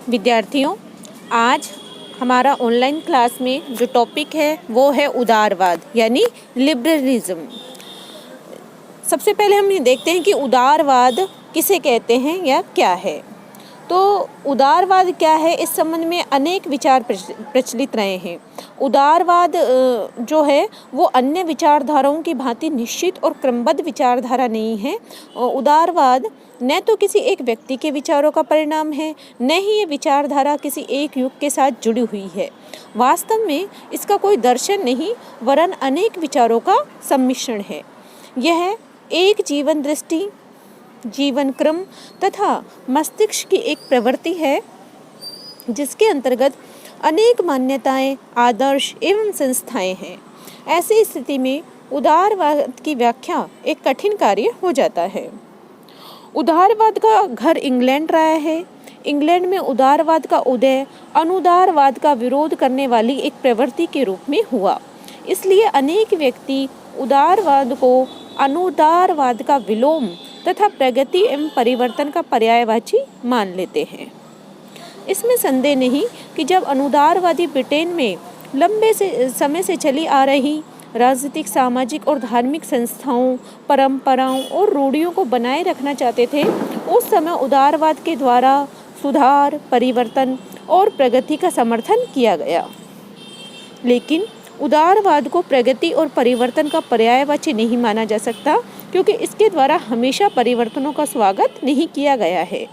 विद्यार्थियों, आज हमारा ऑनलाइन क्लास में जो टॉपिक है वो है उदारवाद यानी लिबरलिज्म। सबसे पहले हम ये देखते हैं कि उदारवाद किसे कहते हैं या क्या है। तो उदारवाद क्या है, इस संबंध में अनेक विचार प्रचलित रहे हैं। उदारवाद जो है वो अन्य विचारधाराओं की भांति निश्चित और क्रमबद्ध विचारधारा नहीं है। उदारवाद न तो किसी एक व्यक्ति के विचारों का परिणाम है, न ही ये विचारधारा किसी एक युग के साथ जुड़ी हुई है। वास्तव में इसका कोई दर्शन नहीं, वरन अनेक विचारों का सम्मिश्रण है। यह एक जीवन दृष्टि, जीवन क्रम तथा मस्तिष्क की एक प्रवृत्ति है, जिसके अंतर्गत अनेक मान्यताएं, आदर्श एवं संस्थाएं हैं। ऐसी स्थिति में उदारवाद की व्याख्या एक कठिन कार्य हो जाता है। उदारवाद का घर इंग्लैंड रहा है। इंग्लैंड में उदारवाद का उदय अनुदारवाद का विरोध करने वाली एक प्रवृत्ति के रूप में हुआ। इसलिए अनेक व्यक्ति उदारवाद को अनुदारवाद का विलोम तथा प्रगति एवं परिवर्तन का पर्यायवाची मान लेते हैं। इसमें संदेह नहीं कि जब अनुदारवादी ब्रिटेन में लंबे समय से चली आ रही राजनीतिक, सामाजिक और धार्मिक संस्थाओं, परंपराओं और रूढ़ियों को बनाए रखना चाहते थे, उस समय उदारवाद के द्वारा सुधार, परिवर्तन और प्रगति का समर्थन किया गया। लेकिन उदारवाद को प्रगति और परिवर्तन का पर्यायवाची नहीं माना जा सकता, क्योंकि इसके द्वारा हमेशा परिवर्तनों का स्वागत नहीं किया गया है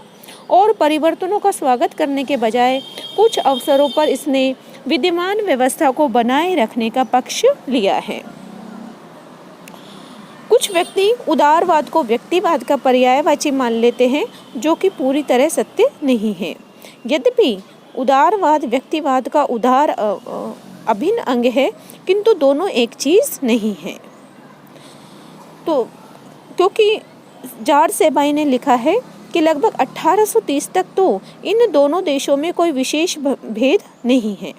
और परिवर्तनों का स्वागत करने के बजाय कुछ अवसरों पर इसने विद्यमान व्यवस्था को बनाए रखने का पक्ष लिया है। कुछ व्यक्ति उदारवाद को व्यक्तिवाद का पर्यायवाची मान लेते हैं, जो कि पूरी तरह सत्य नहीं है। यद्यपि उदारवाद व्यक्तिवाद का उदार अभिन्न अंग है, किंतु दोनों एक चीज नहीं है। तो क्योंकि जॉर्ज सेबाई ने लिखा है कि लगभग 1830 तक तो इन दोनों देशों में कोई विशेष भेद नहीं है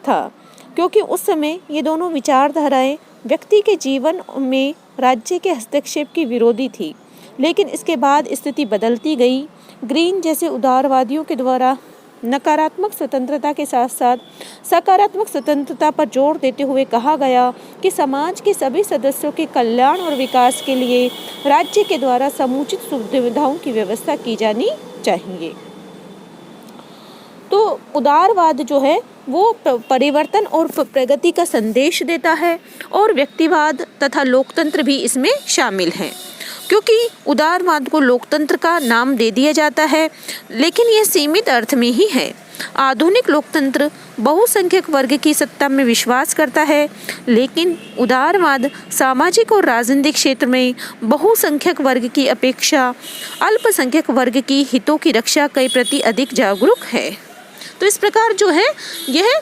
था, क्योंकि उस समय ये दोनों विचारधाराएं व्यक्ति के जीवन में राज्य के हस्तक्षेप की विरोधी थी। लेकिन इसके बाद स्थिति बदलती गई। ग्रीन जैसे उदारवादियों के द्वारा नकारात्मक स्वतंत्रता के साथ साथ सकारात्मक स्वतंत्रता पर जोर देते हुए कहा गया कि समाज के सभी सदस्यों के कल्याण और विकास के लिए राज्य के द्वारा समुचित सुविधाओं की व्यवस्था की जानी चाहिए। तो उदारवाद जो है वो परिवर्तन और प्रगति का संदेश देता है, और व्यक्तिवाद तथा लोकतंत्र भी इसमें शामिल हैं। क्योंकि उदारवाद को लोकतंत्र का नाम दे दिया जाता है, लेकिन यह सीमित अर्थ में ही है। आधुनिक लोकतंत्र बहुसंख्यक वर्ग की सत्ता में विश्वास करता है, लेकिन उदारवाद सामाजिक और राजनीतिक क्षेत्र में बहुसंख्यक वर्ग की अपेक्षा अल्पसंख्यक वर्ग की हितों की रक्षा के प्रति अधिक जागरूक है। तो इस प्रकार जो है यह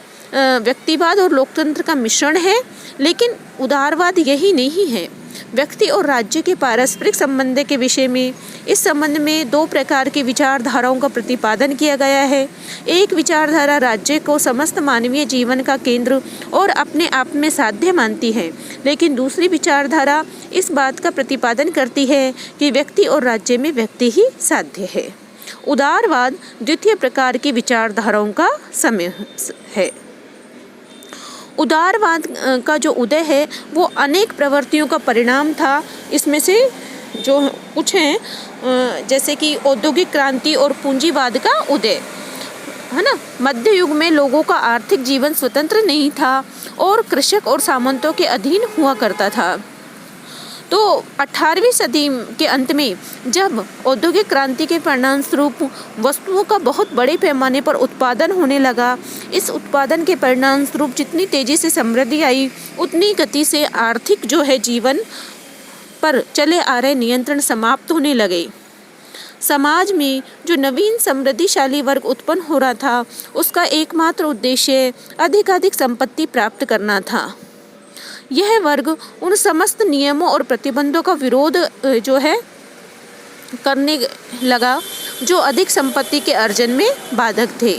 व्यक्तिवाद और लोकतंत्र का मिश्रण है, लेकिन उदारवाद यही नहीं है। व्यक्ति और राज्य के पारस्परिक संबंध के विषय में इस संबंध में दो प्रकार की विचारधाराओं का प्रतिपादन किया गया है। एक विचारधारा राज्य को समस्त मानवीय जीवन का केंद्र और अपने आप में साध्य मानती है, लेकिन दूसरी विचारधारा इस बात का प्रतिपादन करती है कि व्यक्ति और राज्य में व्यक्ति ही साध्य है। उदारवाद द्वितीय प्रकार की विचारधाराओं का समूह है। उदारवाद का जो उदय है वो अनेक प्रवृत्तियों का परिणाम था। इसमें से जो कुछ हैं, जैसे कि औद्योगिक क्रांति और पूंजीवाद का उदय, है ना। मध्य युग में लोगों का आर्थिक जीवन स्वतंत्र नहीं था और कृषक और सामंतों के अधीन हुआ करता था। तो 18वीं सदी के अंत में जब औद्योगिक क्रांति के परिणाम स्वरूप वस्तुओं का बहुत बड़े पैमाने पर उत्पादन होने लगा, इस उत्पादन के परिणाम स्वरूप जितनी तेजी से समृद्धि आई, उतनी गति से आर्थिक जो है जीवन पर चले आ रहे नियंत्रण समाप्त होने लगे। समाज में जो नवीन समृद्धिशाली वर्ग उत्पन्न हो रहा था, उसका एकमात्र उद्देश्य अधिकाधिक संपत्ति प्राप्त करना था। यह वर्ग उन समस्त नियमों और प्रतिबंधों का विरोध जो है करने लगा जो अधिक संपत्ति के अर्जन में बाधक थे।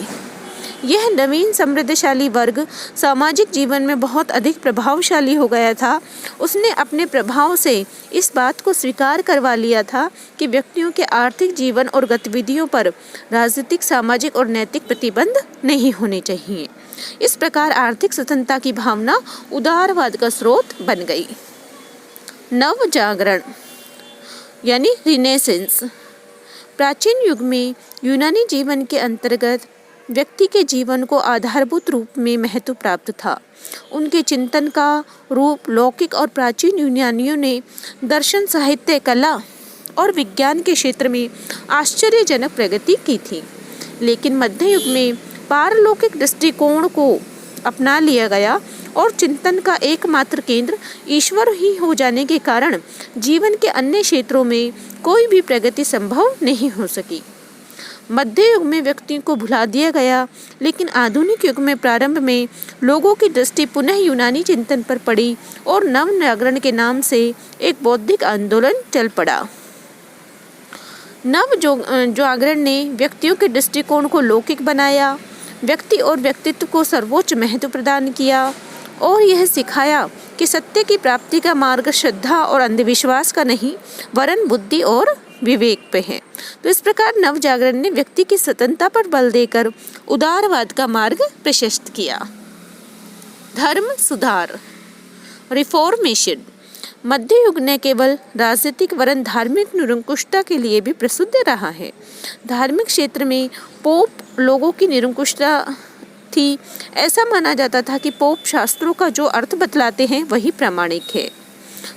यह नवीन समृद्धशाली वर्ग सामाजिक जीवन में बहुत अधिक प्रभावशाली हो गया था। उसने अपने प्रभाव से इस बात को स्वीकार करवा लिया था कि व्यक्तियों के आर्थिक जीवन और गतिविधियों पर राजनीतिक, सामाजिक और नैतिक प्रतिबंध नहीं होने चाहिए। इस प्रकार आर्थिक स्वतंत्रता की भावना उदारवाद का स्रोत बन गई। नव जागरण यानी रिनेसेंस। प्राचीन युग में यूनानी जीवन के अंतर्गत व्यक्ति के जीवन को आधारभूत रूप में महत्व प्राप्त था। उनके चिंतन का रूप लौकिक और प्राचीन यूनानियों ने दर्शन, साहित्य, कला और विज्ञान के क्षेत्र में आश्चर्यजनक प्रगति की थी। लेकिन मध्य युग में पारलौकिक दृष्टिकोण को अपना लिया गया और चिंतन का एकमात्र केंद्र ईश्वर ही हो जाने के कारण जीवन के अन्य क्षेत्रों में कोई भी प्रगति संभव नहीं हो सकी। मध्य युग में व्यक्ति को भुला दिया गया, लेकिन आधुनिक युग में प्रारंभ में लोगों की दृष्टि पुनः यूनानी चिंतन पर पड़ी और नव जागरण के नाम से एक बौद्धिक आंदोलन चल पड़ा। नव जागरण ने व्यक्तियों के दृष्टिकोण को लौकिक बनाया, व्यक्ति और व्यक्तित्व को सर्वोच्च महत्व प्रदान किया और यह सिखाया कि सत्य की प्राप्ति का मार्ग श्रद्धा और अंधविश्वास का नहीं, वरन बुद्धि और विवेक पे है। तो इस प्रकार नव जागरण ने व्यक्ति की स्वतंत्रता पर बल देकर उदारवाद का मार्ग प्रशस्त किया। धर्म सुधार, रिफॉर्मेशन। मध्य युग ने केवल राजनीतिक वरन धार्मिक निरंकुशता के लिए भी प्रसिद्ध रहा है। धार्मिक क्षेत्र में पोप लोगों की निरंकुशता थी। ऐसा माना जाता था कि पोप शास्त्रों का जो अर्थ बतलाते हैं वही प्रामाणिक है।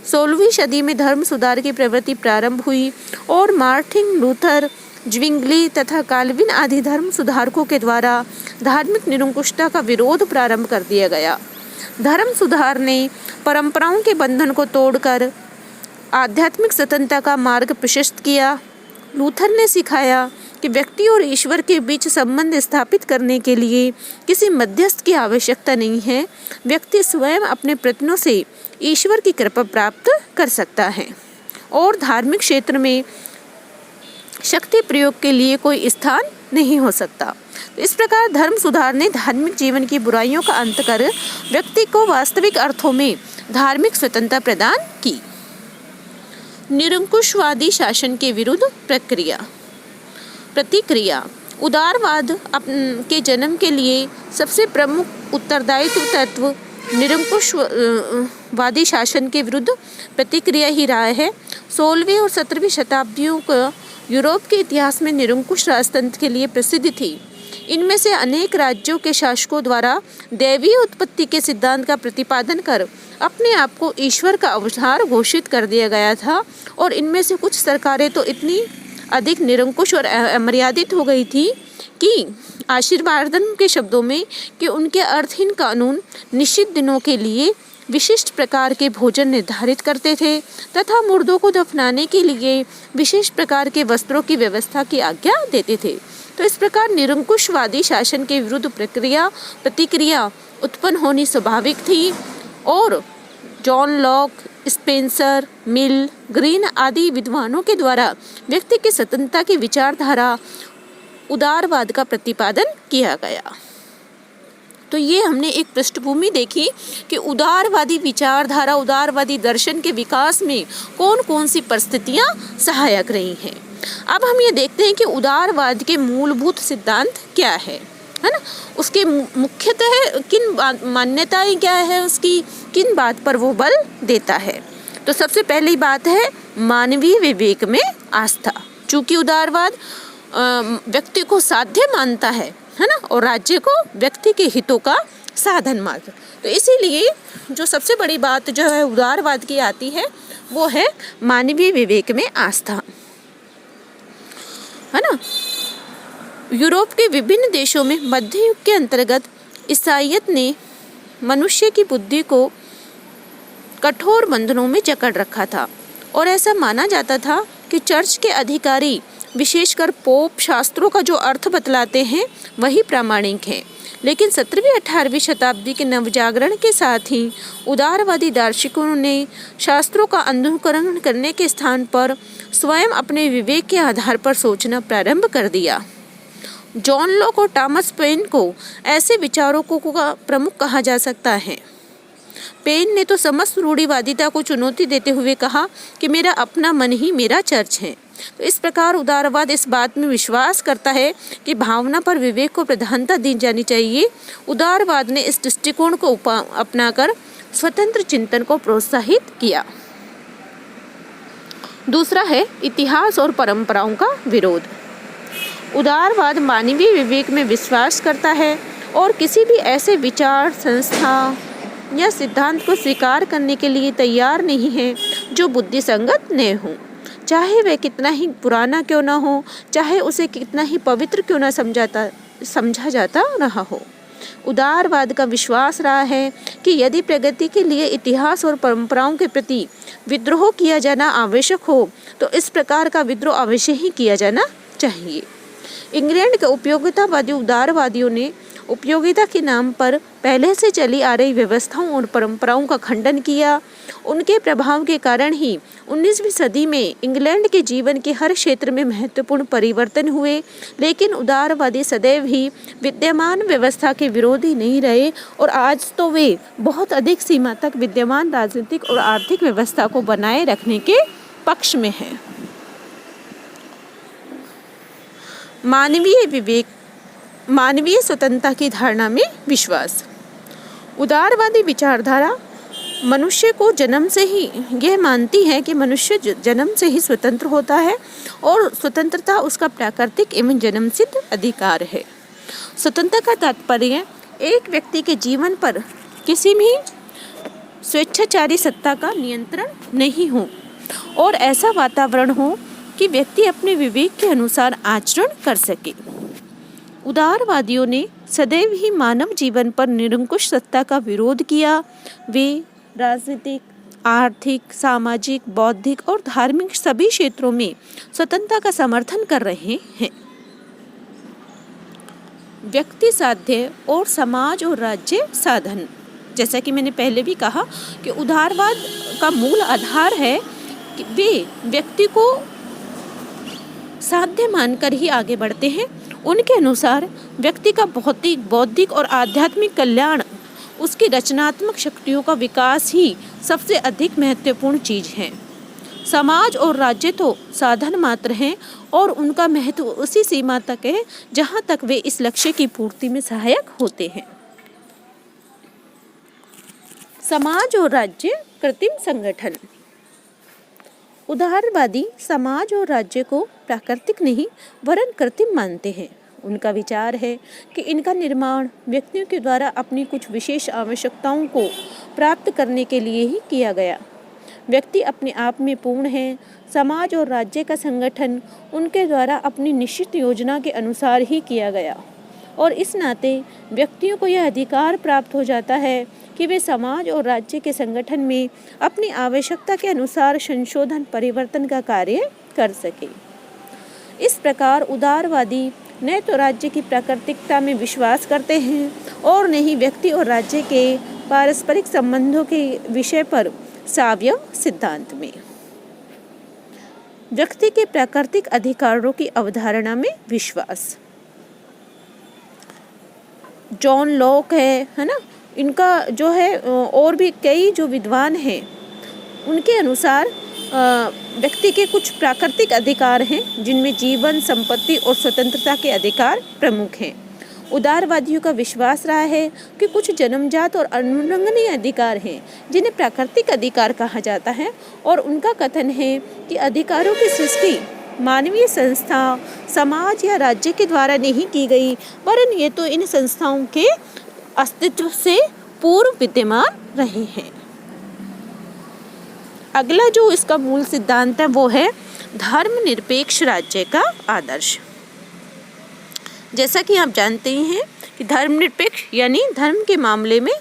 16वीं सदी में धर्म सुधार की प्रवृत्ति प्रारंभ हुई और मार्टिन लूथर, ज्विंगली तथा काल्विन आदि धर्म सुधारकों के द्वारा धार्मिक निरंकुशता का विरोध प्रारंभ कर दिया गया। धर्म सुधार ने परंपराओं के बंधन को तोड़कर आध्यात्मिक स्वतंत्रता का मार्ग प्रशस्त किया। लूथर ने सिखाया कि व्यक्ति और ईश्वर के बीच संबंध स्थापित करने के लिए किसी मध्यस्थ की आवश्यकता नहीं है। व्यक्ति स्वयं अपने प्रयत्नों से ईश्वर की कृपा प्राप्त कर सकता है और धार्मिक क्षेत्र में शक्ति प्रयोग के लिए कोई स्थान नहीं हो सकता। इस प्रकार धर्म सुधार ने धार्मिक जीवन की बुराइयों का अंत कर व्यक्ति को वास्तविक अर्थों में धार्मिक स्वतंत्रता प्रदान की। निरंकुशवादी शासन के विरुद्ध प्रतिक्रिया। उदारवाद के जन्म के लिए सबसे प्रमुख उत्तरदायित्व तत्व निरंकुशवादी शासन के विरुद्ध प्रतिक्रिया ही रहा है। 16वीं और 17वीं शताब्दियों का यूरोप के इतिहास में निरंकुश राजतंत्र के लिए प्रसिद्ध थी। इनमें से अनेक राज्यों के शासकों द्वारा दैवीय उत्पत्ति के सिद्धांत का प्रतिपादन कर अपने आप को ईश्वर का अवतार घोषित कर दिया गया था और इनमें से कुछ सरकारें तो इतनी अधिक निरंकुश और अमर्यादित हो गई थी कि आशीर्वादन के शब्दों में कि उनके अर्थहीन कानून निश्चित दिनों के लिए विशिष्ट प्रकार के भोजन निर्धारित करते थे तथा मुर्दों को दफनाने के लिए विशेष प्रकार के वस्त्रों की व्यवस्था की आज्ञा देते थे। तो इस प्रकार निरंकुशवादी शासन के विरुद्ध प्रतिक्रिया उत्पन्न होनी स्वाभाविक थी और जॉन लॉक, स्पेंसर, मिल, ग्रीन आदि विद्वानों के द्वारा व्यक्ति की स्वतंत्रता की विचारधारा उदारवाद का प्रतिपादन किया गया। तो ये हमने एक पृष्ठभूमि देखी कि उदारवादी विचारधारा, उदारवादी दर्शन के विकास में कौन कौन सी परिस्थितियां सहायक रही हैं। अब हम ये देखते हैं कि उदारवाद के मूलभूत सिद्धांत क्या है ना, उसके मुख्यतः किन मान्यताएं क्या है, उसकी किन बात पर वो बल देता है। तो सबसे पहली बात है मानवीय विवेक में आस्था। चूंकि उदारवाद व्यक्ति को साध्य मानता है ना, और राज्य को व्यक्ति के हितों का साधन मात्र, तो इसीलिए जो सबसे बड़ी बात जो है उदारवाद की आती है वो है मानवीय विवेक में आस्था, है ना। यूरोप के विभिन्न देशों में मध्य युग के अंतर्गत ईसाईयत ने मनुष्य की बुद्धि को कठोर बंधनों में जकड़ रखा था और ऐसा माना जाता था कि चर्च के अधिकारी, विशेषकर पोप, शास्त्रों का जो अर्थ बतलाते हैं वही प्रामाणिक है। लेकिन 17वीं-18वीं शताब्दी के नवजागरण के साथ ही उदारवादी दार्शनिकों ने शास्त्रों का अनुकरण करने के स्थान पर स्वयं अपने विवेक के आधार पर सोचना प्रारंभ कर दिया। जॉन लॉक और टॉमस पेन को ऐसे विचारकों का प्रमुख कहा जा सकता है। पेन ने तो समस्त रूढ़िवादिता को चुनौती देते हुए कहा कि मेरा अपना मन ही मेरा चर्च है। तो इस प्रकार उदारवाद इस बात में विश्वास करता है कि भावना पर विवेक को प्रधानता दी जानी चाहिए। उदारवाद ने इस दृष्टिकोण को अपनाकर स्वतंत्र चिंतन को प्रोत्साहित किया। दूसरा है इतिहास और परंपराओं का विरोध। उदारवाद मानवीय विवेक में विश्वास करता है और किसी भी ऐसे विचार, संस्था या सिद्धांत को स्वीकार करने के लिए तैयार नहीं है जो बुद्धि संगत न हो, चाहे वह कितना ही पुराना क्यों न हो, चाहे उसे कितना ही पवित्र क्यों न समझा जाता रहा हो। उदारवाद का विश्वास रहा है कि यदि प्रगति के लिए इतिहास और परंपराओं के प्रति विद्रोह किया जाना आवश्यक हो तो इस प्रकार का विद्रोह अवश्य ही किया जाना चाहिए। इंग्लैंड के उपयोगितावादी उदारवादियों ने उपयोगिता के नाम पर पहले से चली आ रही व्यवस्थाओं और परंपराओं का खंडन किया। उनके प्रभाव के कारण ही 19वीं सदी में इंग्लैंड के जीवन के हर क्षेत्र में महत्वपूर्ण परिवर्तन हुए, लेकिन उदारवादी सदैव ही विद्यमान व्यवस्था के विरोधी नहीं रहे और आज तो वे बहुत अधिक सीमा तक विद्यमान राजनीतिक और आर्थिक व्यवस्था को बनाए रखने के पक्ष में हैं। मानवीय विवेक, मानवीय स्वतंत्रता की धारणा में विश्वास। उदारवादी विचारधारा मनुष्य को जन्म से ही यह मानती है कि मनुष्य जन्म से ही स्वतंत्र होता है और स्वतंत्रता उसका प्राकृतिक एवं जन्मसिद्ध अधिकार है। स्वतंत्रता का तात्पर्य एक व्यक्ति के जीवन पर किसी भी स्वेच्छाचारी सत्ता का नियंत्रण नहीं हो और ऐसा वातावरण हो कि व्यक्ति अपने विवेक के अनुसार आचरण कर सके। उदारवादियों ने सदैव ही मानव जीवन पर निरंकुश सत्ता का विरोध किया। वे राजनीतिक, आर्थिक, सामाजिक, बौद्धिक और धार्मिक सभी क्षेत्रों में स्वतंत्रता का समर्थन कर रहे हैं। व्यक्ति साध्य और समाज और राज्य साधन। जैसा कि मैंने पहले भी कहा कि उदारवाद का मूल आधार है कि वे व्यक्ति को साध्य मानकर ही आगे बढ़ते हैं। उनके अनुसार व्यक्ति का भौतिक, बौद्धिक और आध्यात्मिक कल्याण, उसकी रचनात्मक शक्तियों का विकास ही सबसे अधिक महत्वपूर्ण चीज है। समाज और राज्य तो साधन मात्र हैं और उनका महत्व उसी सीमा तक है जहाँ तक वे इस लक्ष्य की पूर्ति में सहायक होते हैं। समाज और राज्य कृत्रिम संगठन। उदारवादी समाज और राज्य को प्राकृतिक नहीं वरन कृत्रिम मानते हैं। उनका विचार है कि इनका निर्माण व्यक्तियों के द्वारा अपनी कुछ विशेष आवश्यकताओं को प्राप्त करने के लिए ही किया गया। व्यक्ति अपने आप में पूर्ण है। समाज और राज्य का संगठन उनके द्वारा अपनी निश्चित योजना के अनुसार ही किया गया और इस नाते व्यक्तियों को यह अधिकार प्राप्त हो जाता है कि वे समाज और राज्य के संगठन में अपनी आवश्यकता के अनुसार संशोधन, परिवर्तन का कार्य कर सके। इस प्रकार उदारवादी न तो राज्य की प्राकृतिकता में विश्वास करते हैं और न ही व्यक्ति और राज्य के पारस्परिक संबंधों के विषय पर सावयव सिद्धांत में। व्यक्ति के प्राकृतिक अधिकारों की अवधारणा में विश्वास। जॉन लॉक है ना, इनका जो है और भी कई जो विद्वान हैं उनके अनुसार व्यक्ति के कुछ प्राकृतिक अधिकार हैं जिनमें जीवन, संपत्ति और स्वतंत्रता के अधिकार प्रमुख हैं। उदारवादियों का विश्वास रहा है कि कुछ जन्मजात और अनुलंघनीय अधिकार हैं जिन्हें प्राकृतिक अधिकार कहा जाता है और उनका कथन है कि अधिकारों की सृष्टि मानवीय संस्था, समाज या राज्य के द्वारा नहीं की गई वरन ये तो इन संस्थाओं के अस्तित्व से पूर्व विद्यमान रहे हैं। अगला जो इसका मूल सिद्धांत है वो है धर्मनिरपेक्ष राज्य का आदर्श। जैसा कि आप जानते ही हैं कि धर्मनिरपेक्ष यानी धर्म के मामले में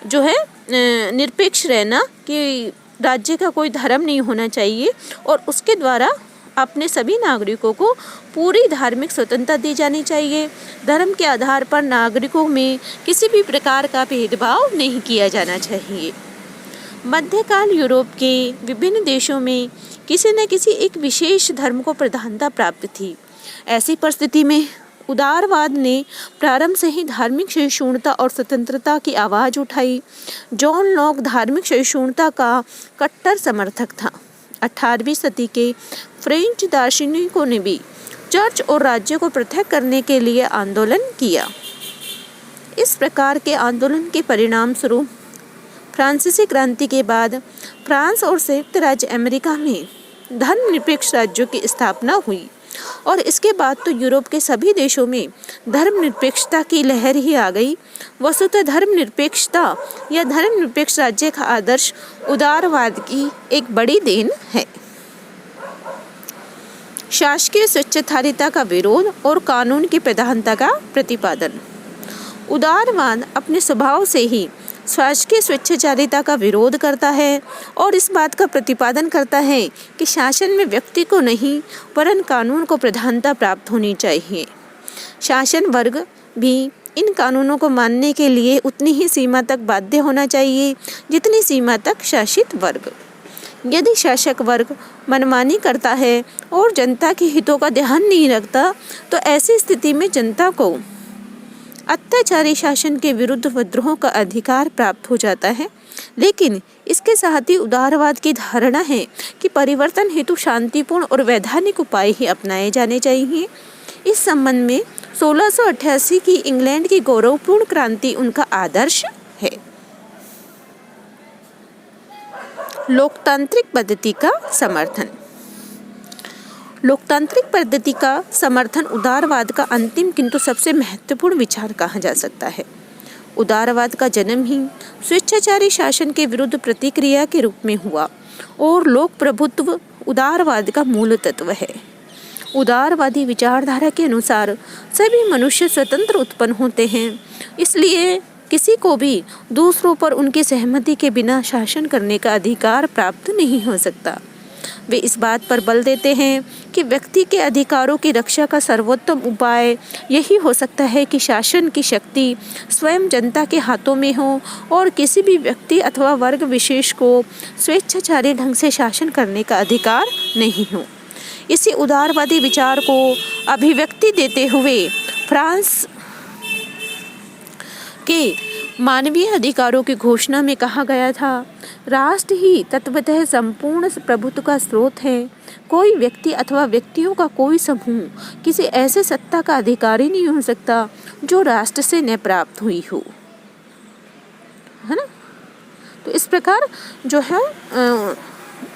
जो है निरपेक्ष रहना, कि राज्य का कोई धर्म नहीं होना चाहिए और उसके द्वारा अपने सभी नागरिकों को पूरी धार्मिक स्वतंत्रता दी जानी चाहिए। धर्म के आधार पर नागरिकों में किसी भी प्रकार का भेदभाव नहीं किया जाना चाहिए। मध्यकाल यूरोप के विभिन्न देशों में किसी न किसी एक विशेष धर्म को प्रधानता प्राप्त थी। ऐसी परिस्थिति में उदारवाद ने प्रारंभ से ही धार्मिक सहिष्णुता और स्वतंत्रता की आवाज़ उठाई। जॉन लॉक धार्मिक सहिष्णुता का कट्टर समर्थक था। 18वीं सदी के फ्रेंच दार्शनिकों ने भी चर्च और राज्य को पृथक करने के लिए आंदोलन किया। इस प्रकार के आंदोलन के परिणाम स्वरूप फ्रांसीसी क्रांति के बाद फ्रांस और संयुक्त राज्य अमेरिका में धर्मनिरपेक्ष राज्यों की स्थापना हुई और इसके बाद तो यूरोप के सभी देशों में धर्मनिरपेक्षता की लहर ही आ गई। वस्तुतः धर्मनिरपेक्षता या धर्मनिरपेक्ष राज्य का आदर्श उदारवाद की एक बड़ी देन है। शासकीय स्वैच्छाचारिता का विरोध और कानून की प्रधानता का प्रतिपादन। उदारवाद अपने स्वभाव से ही शासकीय स्वेच्छाचारिता का विरोध करता है और इस बात का प्रतिपादन करता है कि शासन में व्यक्ति को नहीं वरन कानून को प्रधानता प्राप्त होनी चाहिए। शासन वर्ग भी इन कानूनों को मानने के लिए उतनी ही सीमा तक बाध्य होना चाहिए जितनी सीमा तक शासित वर्ग। यदि शासक वर्ग मनमानी करता है और जनता के हितों का ध्यान नहीं रखता तो ऐसी स्थिति में जनता को अत्याचारी शासन के विरुद्ध विद्रोह का अधिकार प्राप्त हो जाता है। लेकिन इसके साथ ही उदारवाद की धारणा है कि परिवर्तन हेतु शांतिपूर्ण और वैधानिक उपाय ही अपनाए जाने चाहिए। इस संबंध में 1688 की इंग्लैंड की गौरवपूर्ण क्रांति उनका आदर्श है। लोकतांत्रिक पद्धति का समर्थन। लोकतांत्रिक पद्धति का समर्थन उदारवाद का अंतिम किंतु सबसे महत्वपूर्ण विचार कहा जा सकता है। उदारवाद का जन्म ही स्वेच्छाचारी शासन के विरुद्ध प्रतिक्रिया के रूप में हुआ और लोक प्रभुत्व उदारवाद का मूल तत्व है। उदारवादी विचारधारा के अनुसार सभी मनुष्य स्वतंत्र उत्पन्न होते हैं, इसलिए किसी को भी दूसरों पर उनकी सहमति के बिना शासन करने का अधिकार प्राप्त नहीं हो सकता। वे इस बात पर बल देते हैं कि व्यक्ति के अधिकारों की रक्षा का सर्वोत्तम उपाय यही हो सकता है कि शासन की शक्ति स्वयं जनता के हाथों में हो और किसी भी व्यक्ति अथवा वर्ग विशेष को स्वेच्छाचारी ढंग से शासन करने का अधिकार नहीं हो। इसी उदारवादी विचार को अभिव्यक्ति देते हुए फ्रांस के मानवीय अधिकारों की घोषणा में कहा गया था, राष्ट्र ही तत्वतः संपूर्ण प्रभुत्व का स्रोत है। कोई व्यक्ति अथवा व्यक्तियों का कोई समूह किसी ऐसे सत्ता का अधिकारी नहीं हो सकता जो राष्ट्र से न प्राप्त हुई हो, है ना। तो इस प्रकार जो है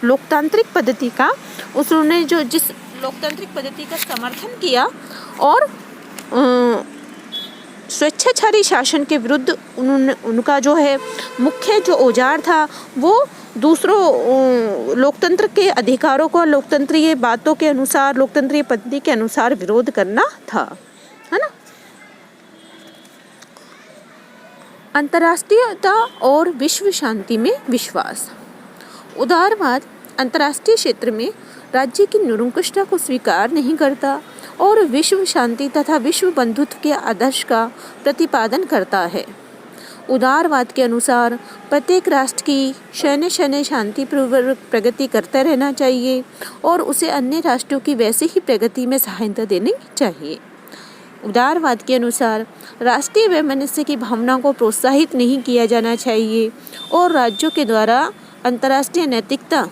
लोकतांत्रिक पद्धति का उसने जो जिस लोकतांत्रिक पद्धति का समर्थन किया और स्वेच्छाचारी शासन के विरुद्ध उनका जो है मुख्य जो औजार था वो दूसरों लोकतंत्र के अधिकारों को लोकतंत्रीय बातों के अनुसार लोकतंत्रीय पद्धति के अनुसार विरोध करना था, है ना। अंतर्राष्ट्रीयता और विश्व शांति में विश्वास। उदारवाद अंतर्राष्ट्रीय क्षेत्र में राज्य की निरंकुशता को स्वीकार नहीं करता और विश्व शांति तथा विश्व बंधुत्व के आदर्श का प्रतिपादन करता है। उदारवाद के अनुसार प्रत्येक राष्ट्र की क्षण शांतिपूर्वक प्रगति करता रहना चाहिए और उसे अन्य राष्ट्रों की वैसी ही प्रगति में सहायता देनी चाहिए। उदारवाद के अनुसार राष्ट्रीय वैमनस्य की भावना को प्रोत्साहित नहीं किया जाना चाहिए और राज्यों के द्वारा अंतर्राष्ट्रीय नैतिकता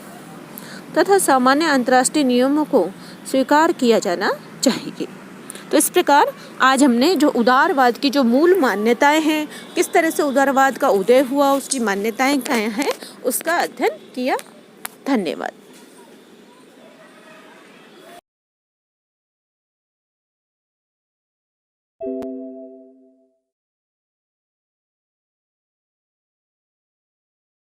तथा सामान्य अंतर्राष्ट्रीय नियमों को स्वीकार किया जाना चाहिए। तो इस प्रकार आज हमने जो उदारवाद की जो मूल मान्यताएं हैं, किस तरह से उदारवाद का उदय हुआ, उसकी मान्यताएं क्या हैं, उसका अध्ययन किया। धन्यवाद।